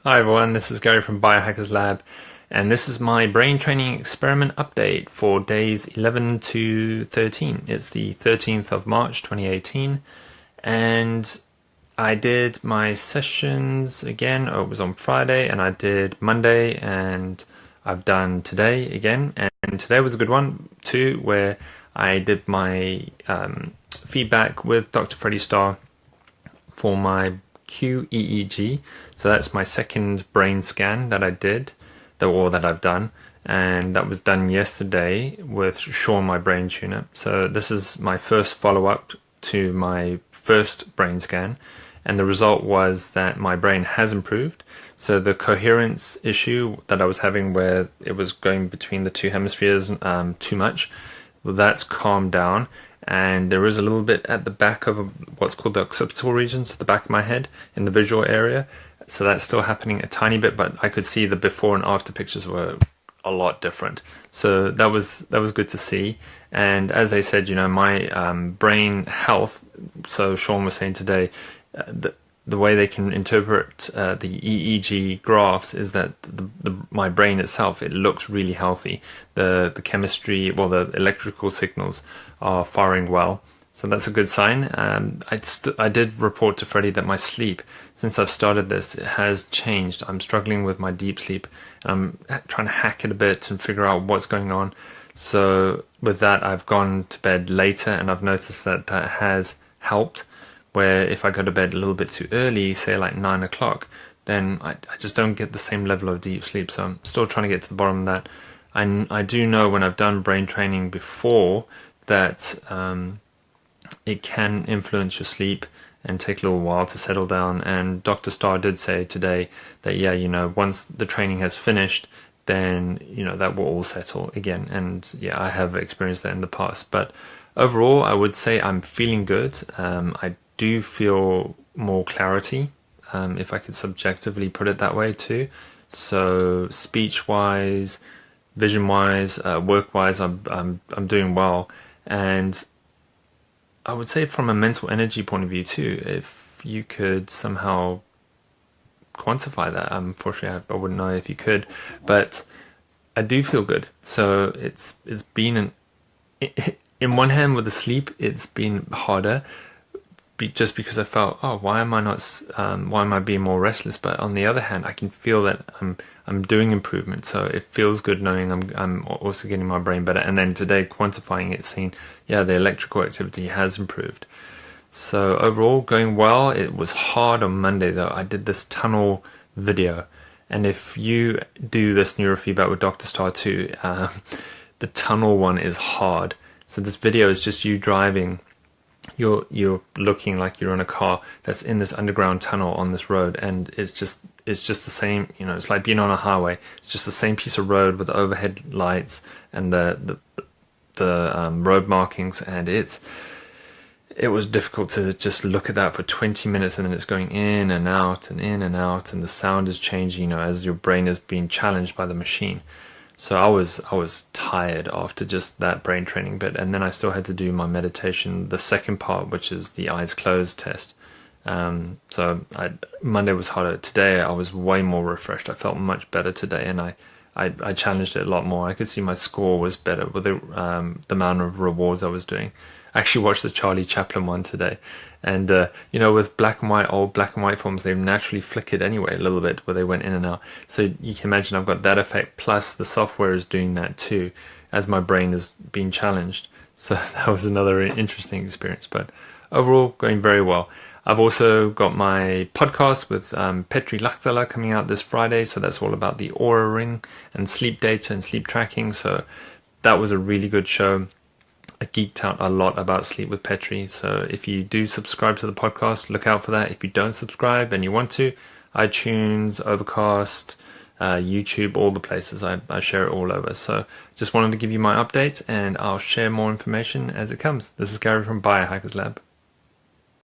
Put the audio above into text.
Hi everyone, this is Gary from Biohackers Lab, and this is my brain training experiment update for days 11 to 13. It's the 13th of March 2018, and I did my sessions again. It was on Friday, and I did Monday, and I've done today again. And today was a good one too, where I did my feedback with Dr. Freddie Starr for my QEEG. So that's my second brain scan that I did, that I've done, and that was done yesterday with Sean, my brain tuner. So this is my first follow-up to my first brain scan, and the result was that my brain has improved. So the coherence issue that I was having, where it was going between the two hemispheres too much, well, that's calmed down, and there is a little bit at the back of what's called the occipital regions, the back of my head, in the visual area. So that's still happening a tiny bit, but I could see the before and after pictures were a lot different. So that was good to see. And as I said, my brain health. So Sean was saying today, the way they can interpret the EEG graphs is that my brain itself, it looks really healthy. The chemistry, well, the electrical signals are firing well. So that's a good sign. I did report to Freddie that my sleep, since I've started this, it has changed. I'm struggling with my deep sleep. I'm trying to hack it a bit and figure out what's going on. So with that, I've gone to bed later, and I've noticed that has helped. Where if I go to bed a little bit too early, say like 9 o'clock, then I just don't get the same level of deep sleep. So I'm still trying to get to the bottom of that. I do know when I've done brain training before that it can influence your sleep and take a little while to settle down. And Dr. Starr did say today that, once the training has finished, then, that will all settle again. And yeah, I have experienced that in the past. But overall, I would say I'm feeling good. I do feel more clarity, if I could subjectively put it that way too. So speech-wise, vision-wise, work-wise, I'm doing well. And I would say from a mental energy point of view too, if you could somehow quantify that, unfortunately I wouldn't know if you could, but I do feel good. So it's been in one hand with the sleep, it's been harder, just because I felt, why am I being more restless? But on the other hand, I can feel that I'm doing improvement. So it feels good knowing I'm also getting my brain better. And then today, quantifying it, seeing, the electrical activity has improved. So overall, going well. It was hard on Monday though. I did this tunnel video, and if you do this neurofeedback with Dr. Starr too, the tunnel one is hard. So this video is just you driving. You're looking like you're in a car that's in this underground tunnel on this road, and it's just the same. It's like being on a highway. It's just the same piece of road with the overhead lights and the road markings, and it was difficult to just look at that for 20 minutes, and then it's going in and out and in and out, and the sound is changing, as your brain is being challenged by the machine. So I was tired after just that brain training bit, and then I still had to do my meditation, the second part, which is the eyes closed test. So Monday was harder. Today I was way more refreshed. I felt much better today, and I challenged it a lot more. I could see my score was better with the amount of rewards I was doing. I actually watched the Charlie Chaplin one today, and with old black and white films, they've naturally flickered anyway a little bit, where they went in and out. So you can imagine I've got that effect, plus the software is doing that too, as my brain is being challenged. So that was another interesting experience, but overall going very well. I've also got my podcast with Petri Lahtela coming out this Friday, so that's all about the Aura Ring and sleep data and sleep tracking. So that was a really good show. I geeked out a lot about sleep with Petri. So if you do subscribe to the podcast, look out for that. If you don't subscribe and you want to, iTunes, Overcast, YouTube, all the places, I share it all over. So just wanted to give you my update, and I'll share more information as it comes. This is Gary from Biohackers Lab.